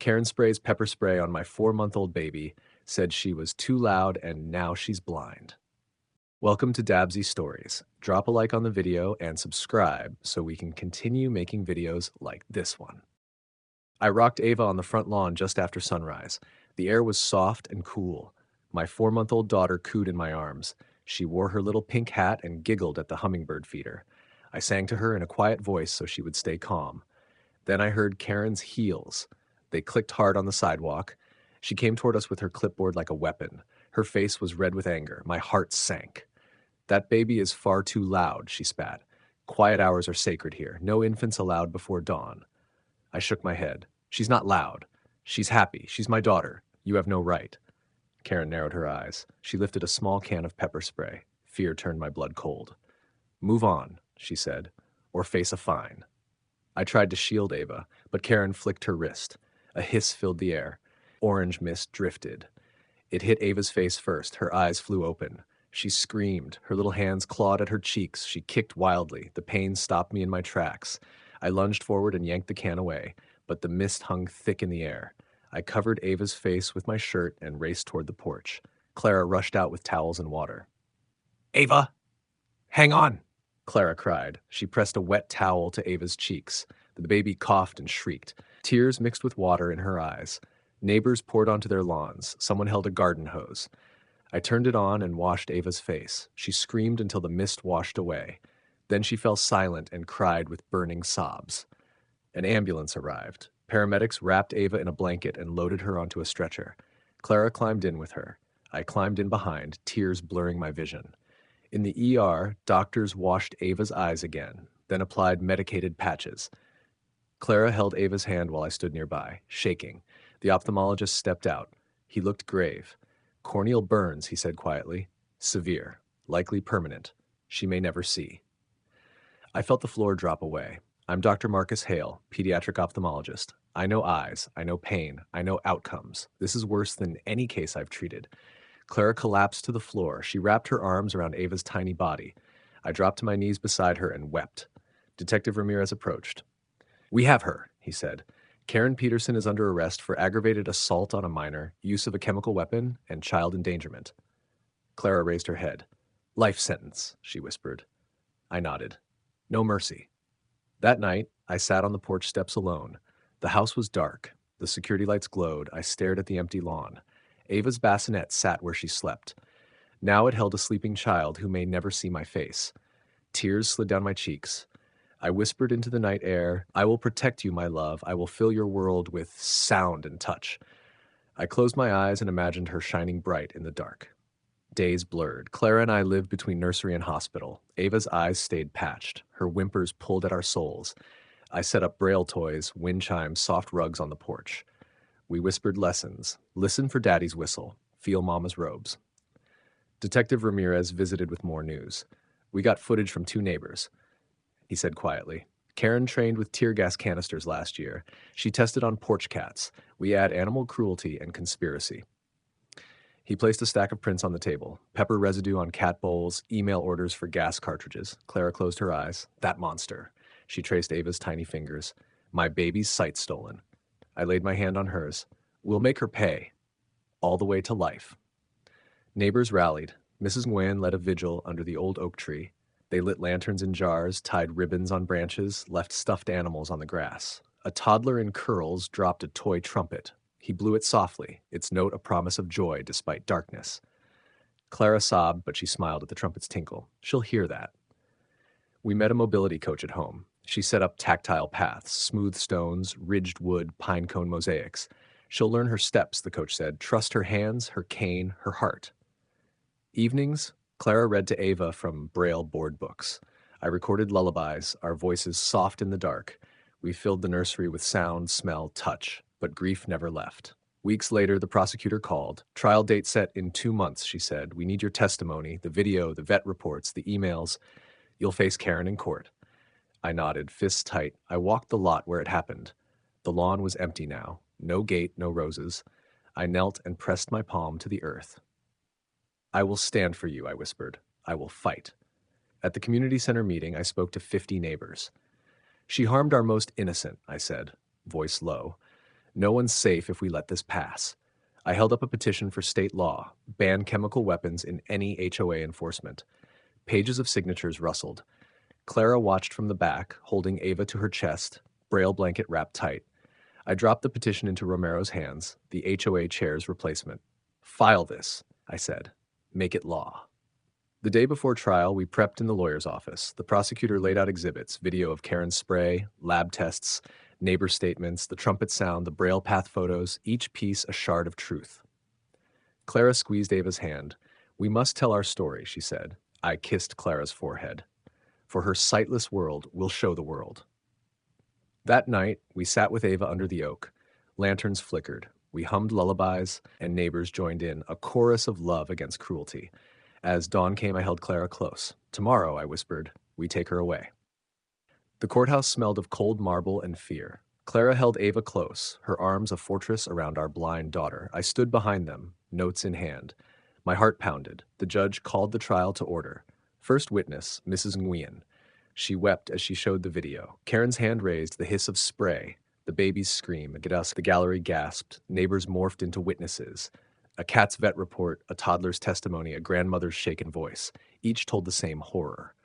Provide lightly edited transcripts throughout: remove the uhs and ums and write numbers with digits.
Karen sprays pepper spray on my 4-month-old baby, said she was too loud and now she's blind. Welcome to Dabsy Stories. Drop a like on the video and subscribe so we can continue making videos like this one. I rocked Ava on the front lawn just after sunrise. The air was soft and cool. My 4-month-old daughter cooed in my arms. She wore her little pink hat and giggled at the hummingbird feeder. I sang to her in a quiet voice so she would stay calm. Then I heard Karen's heels. They clicked hard on the sidewalk. She came toward us with her clipboard like a weapon. Her face was red with anger. My heart sank. "That baby is far too loud," she spat. "Quiet hours are sacred here. No infants allowed before dawn." I shook my head. "She's not loud. She's happy. She's my daughter. You have no right." Karen narrowed her eyes. She lifted a small can of pepper spray. Fear turned my blood cold. "Move on," she said, "or face a fine." I tried to shield Ava, but Karen flicked her wrist. A hiss filled the air. Orange mist drifted. It hit Ava's face first. Her eyes flew open. She screamed. Her little hands clawed at her cheeks. She kicked wildly. The pain stopped me in my tracks. I lunged forward and yanked the can away, but the mist hung thick in the air. I covered Ava's face with my shirt and raced toward the porch. Clara rushed out with towels and water. "Ava! Hang on!" Clara cried. She pressed a wet towel to Ava's cheeks. The baby coughed and shrieked. Tears mixed with water in her eyes. Neighbors poured onto their lawns. Someone held a garden hose. I turned it on and washed Ava's face. She screamed until the mist washed away. Then she fell silent and cried with burning sobs. An ambulance arrived. Paramedics wrapped Ava in a blanket and loaded her onto a stretcher. Clara climbed in with her. I climbed in behind, tears blurring my vision. In the ER, doctors washed Ava's eyes again, then applied medicated patches. Clara held Ava's hand while I stood nearby, shaking. The ophthalmologist stepped out. He looked grave. "Corneal burns," he said quietly. "Severe. Likely permanent. She may never see." I felt the floor drop away. I'm Dr. Marcus Hale, pediatric ophthalmologist. I know eyes. I know pain. I know outcomes. This is worse than any case I've treated. Clara collapsed to the floor. She wrapped her arms around Ava's tiny body. I dropped to my knees beside her and wept. Detective Ramirez approached. "We have her," he said. "Karen Peterson is under arrest for aggravated assault on a minor, use of a chemical weapon, and child endangerment." Clara raised her head. "Life sentence," she whispered. I nodded. "No mercy." That night, I sat on the porch steps alone. The house was dark. The security lights glowed. I stared at the empty lawn. Ava's bassinet sat where she slept. Now it held a sleeping child who may never see my face. Tears slid down my cheeks. I whispered into the night air, "I will protect you, my love. I will fill your world with sound and touch." I closed my eyes and imagined her shining bright in the dark. Days blurred. Clara and I lived between nursery and hospital. Ava's eyes stayed patched. Her whimpers pulled at our souls. I set up braille toys, wind chimes, soft rugs on the porch. We whispered lessons. Listen for Daddy's whistle. Feel Mama's robes. Detective Ramirez visited with more news. "We got footage from 2 neighbors," he said quietly. "Karen trained with tear gas canisters last year. She tested on porch cats. We add animal cruelty and conspiracy." He placed a stack of prints on the table. Pepper residue on cat bowls, email orders for gas cartridges. Clara closed her eyes. "That monster." She traced Ava's tiny fingers. "My baby's sight stolen." I laid my hand on hers. "We'll make her pay. All the way to life." Neighbors rallied. Mrs. Nguyen led a vigil under the old oak tree. They lit lanterns in jars, tied ribbons on branches, left stuffed animals on the grass. A toddler in curls dropped a toy trumpet. He blew it softly, its note a promise of joy despite darkness. Clara sobbed, but she smiled at the trumpet's tinkle. "She'll hear that." We met a mobility coach at home. She set up tactile paths, smooth stones, ridged wood, pine cone mosaics. "She'll learn her steps," the coach said. "Trust her hands, her cane, her heart." Evenings, Clara read to Ava from braille board books. I recorded lullabies, our voices soft in the dark. We filled the nursery with sound, smell, touch, but grief never left. Weeks later, the prosecutor called. "Trial date set in 2 months," she said. "We need your testimony, the video, the vet reports, the emails. You'll face Karen in court." I nodded, fists tight. I walked the lot where it happened. The lawn was empty now. No gate, no roses. I knelt and pressed my palm to the earth. "I will stand for you," I whispered. "I will fight." At the community center meeting, I spoke to 50 neighbors. "She harmed our most innocent," I said, voice low. No one's safe if we let this pass. I held up a petition for state law, ban chemical weapons in any HOA enforcement. Pages of signatures rustled. Clara watched from the back, holding Ava to her chest, braille blanket wrapped tight. I dropped the petition into Romero's hands, the HOA chair's replacement. File this, I said. Make it law. The day before trial, we prepped in the lawyer's office. The prosecutor laid out exhibits, video of Karen's spray, lab tests, neighbor statements, the trumpet sound, the braille path photos, each piece a shard of truth. Clara squeezed Ava's hand. We must tell our story, she said. I kissed Clara's forehead. For her sightless world, we'll show the world. That night, we sat with Ava under the oak. Lanterns flickered. We hummed lullabies, and neighbors joined in, a chorus of love against cruelty. As dawn came, I held Clara close. Tomorrow, I whispered, we take her away. The courthouse smelled of cold marble and fear. Clara held Ava close, her arms a fortress around our blind daughter. I stood behind them, notes in hand. My heart pounded. The judge called the trial to order. First witness, Mrs. Nguyen. She wept as she showed the video. Karen's hand raised, the hiss of spray, the baby's scream. The gallery gasped. Neighbors morphed into witnesses. A cat's vet report, a toddler's testimony, a grandmother's shaken voice. Each told the same horror.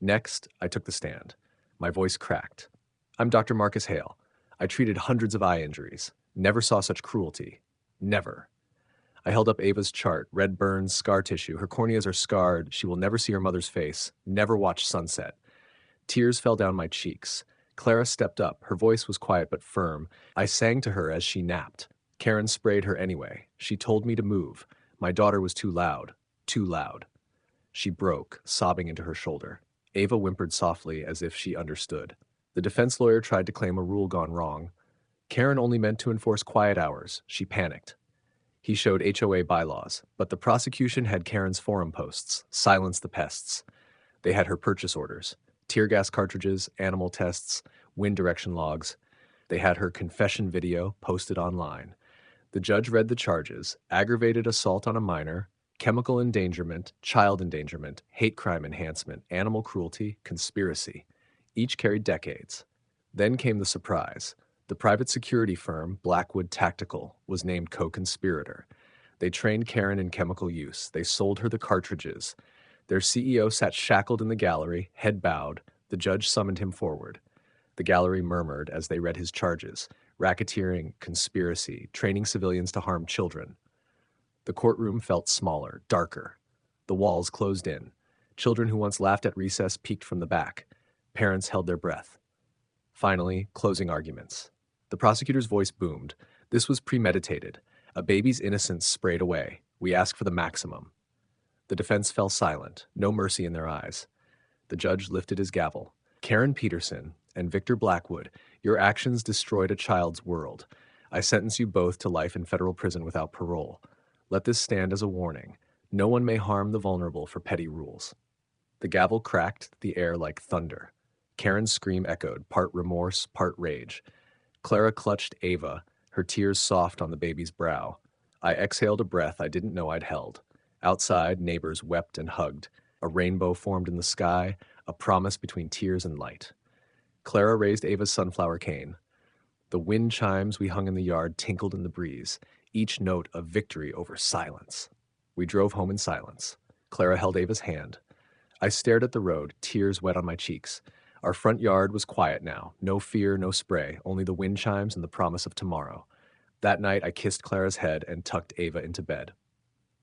Next, I took the stand. My voice cracked. I'm Dr. Marcus Hale. I treated hundreds of eye injuries. Never saw such cruelty. Never. I held up Ava's chart, red burns, scar tissue. Her corneas are scarred. She will never see her mother's face, never watch sunset. Tears fell down my cheeks. Clara stepped up. Her voice was quiet but firm. I sang to her as she napped. Karen sprayed her anyway. She told me to move. My daughter was too loud. Too loud. She broke, sobbing into her shoulder. Ava whimpered softly as if she understood. The defense lawyer tried to claim a rule gone wrong. Karen only meant to enforce quiet hours. She panicked. He showed HOA bylaws, but the prosecution had Karen's forum posts, silence the pests. They had her purchase orders, tear gas cartridges, animal tests, wind direction logs. They had her confession video posted online. The judge read the charges: aggravated assault on a minor, chemical endangerment, child endangerment, hate crime enhancement, animal cruelty, conspiracy. Each carried decades. Then came the surprise. The private security firm, Blackwood Tactical, was named co-conspirator. They trained Karen in chemical use. They sold her the cartridges. Their CEO sat shackled in the gallery, head bowed. The judge summoned him forward. The gallery murmured as they read his charges: racketeering, conspiracy, training civilians to harm children. The courtroom felt smaller, darker. The walls closed in. Children who once laughed at recess peeked from the back. Parents held their breath. Finally, closing arguments. The prosecutor's voice boomed. This was premeditated. A baby's innocence sprayed away. We ask for the maximum. The defense fell silent, no mercy in their eyes. The judge lifted his gavel. Karen Peterson and Victor Blackwood, your actions destroyed a child's world. I sentence you both to life in federal prison without parole. Let this stand as a warning. No one may harm the vulnerable for petty rules. The gavel cracked the air like thunder. Karen's scream echoed, part remorse, part rage. Clara clutched Ava, her tears soft on the baby's brow. I exhaled a breath I didn't know I'd held. Outside, neighbors wept and hugged. A rainbow formed in the sky, a promise between tears and light. Clara raised Ava's sunflower cane. The wind chimes we hung in the yard tinkled in the breeze, each note a victory over silence. We drove home in silence. Clara held Ava's hand. I stared at the road, tears wet on my cheeks. Our front yard was quiet now. No fear, no spray, only the wind chimes and the promise of tomorrow. That night, I kissed Clara's head and tucked Ava into bed.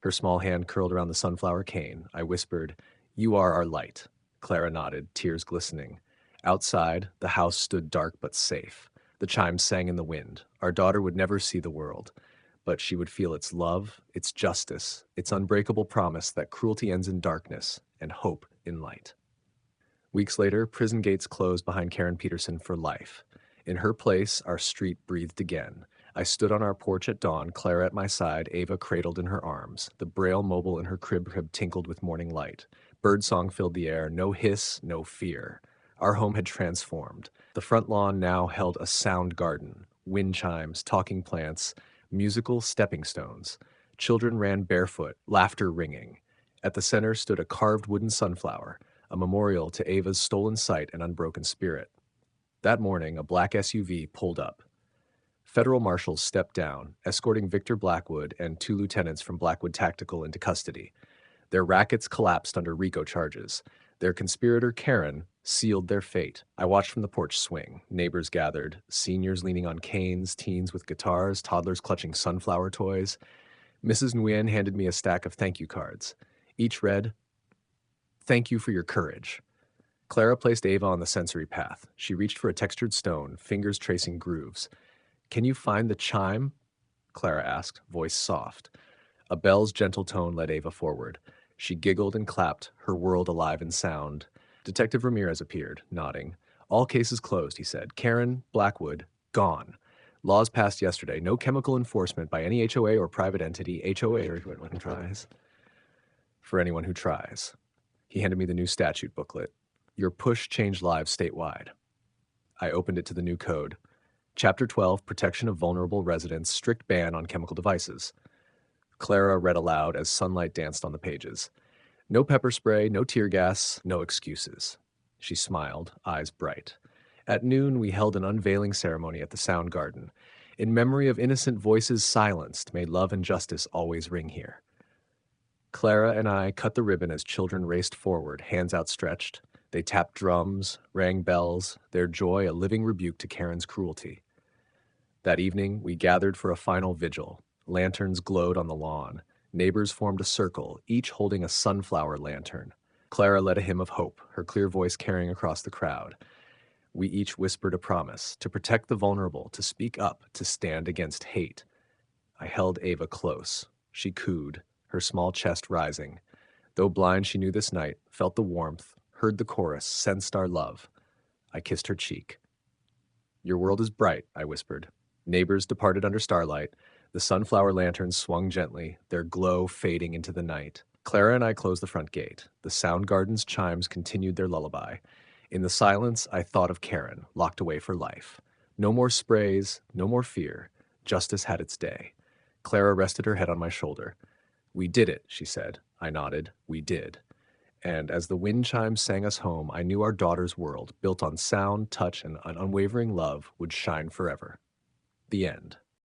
Her small hand curled around the sunflower cane. I whispered, "You are our light." Clara nodded, tears glistening. Outside, the house stood dark but safe. The chimes sang in the wind. Our daughter would never see the world, but she would feel its love, its justice, its unbreakable promise that cruelty ends in darkness and hope in light. Weeks later, prison gates closed behind Karen Peterson for life. In her place, our street breathed again. I stood on our porch at dawn, Clara at my side, Ava cradled in her arms. The braille mobile in her crib tinkled with morning light. Birdsong filled the air, no hiss, no fear. Our home had transformed. The front lawn now held a sound garden, wind chimes, talking plants, musical stepping stones. Children ran barefoot, laughter ringing. At the center stood a carved wooden sunflower, a memorial to Ava's stolen sight and unbroken spirit. That morning, a black SUV pulled up. Federal marshals stepped down, escorting Victor Blackwood and two lieutenants from Blackwood Tactical into custody. Their rackets collapsed under RICO charges. Their conspirator, Karen, sealed their fate. I watched from the porch swing. Neighbors gathered, seniors leaning on canes, teens with guitars, toddlers clutching sunflower toys. Mrs. Nguyen handed me a stack of thank you cards. Each read, "Thank you for your courage." Clara placed Ava on the sensory path. She reached for a textured stone, fingers tracing grooves. "Can you find the chime?" Clara asked, voice soft. A bell's gentle tone led Ava forward. She giggled and clapped, her world alive in sound. Detective Ramirez appeared, nodding. "All cases closed," he said. "Karen, Blackwood, gone. Laws passed yesterday. No chemical enforcement by any HOA or private entity. HOA or anyone who tries. For anyone who tries." He handed me the new statute booklet. "Your push changed lives statewide." I opened it to the new code. Chapter 12, Protection of Vulnerable Residents, Strict Ban on Chemical Devices. Clara read aloud as sunlight danced on the pages. "No pepper spray, no tear gas, no excuses." She smiled, eyes bright. "At noon, we held an unveiling ceremony at the Sound Garden. In memory of innocent voices silenced, may love and justice always ring here." Clara and I cut the ribbon as children raced forward, hands outstretched. They tapped drums, rang bells, their joy a living rebuke to Karen's cruelty. That evening, we gathered for a final vigil. Lanterns glowed on the lawn. Neighbors formed a circle, each holding a sunflower lantern. Clara led a hymn of hope, her clear voice carrying across the crowd. We each whispered a promise, to protect the vulnerable, to speak up, to stand against hate. I held Ava close. She cooed, her small chest rising. Though blind, she knew this night, felt the warmth, heard the chorus, sensed our love. I kissed her cheek. "Your world is bright," I whispered. Neighbors departed under starlight. The sunflower lanterns swung gently, their glow fading into the night. Clara and I closed the front gate. The Sound Garden's chimes continued their lullaby. In the silence, I thought of Karen, locked away for life. No more sprays, no more fear. Justice had its day. Clara rested her head on my shoulder. "We did it," she said. I nodded. "We did." And as the wind chimes sang us home, I knew our daughter's world, built on sound, touch, and an unwavering love, would shine forever. The end.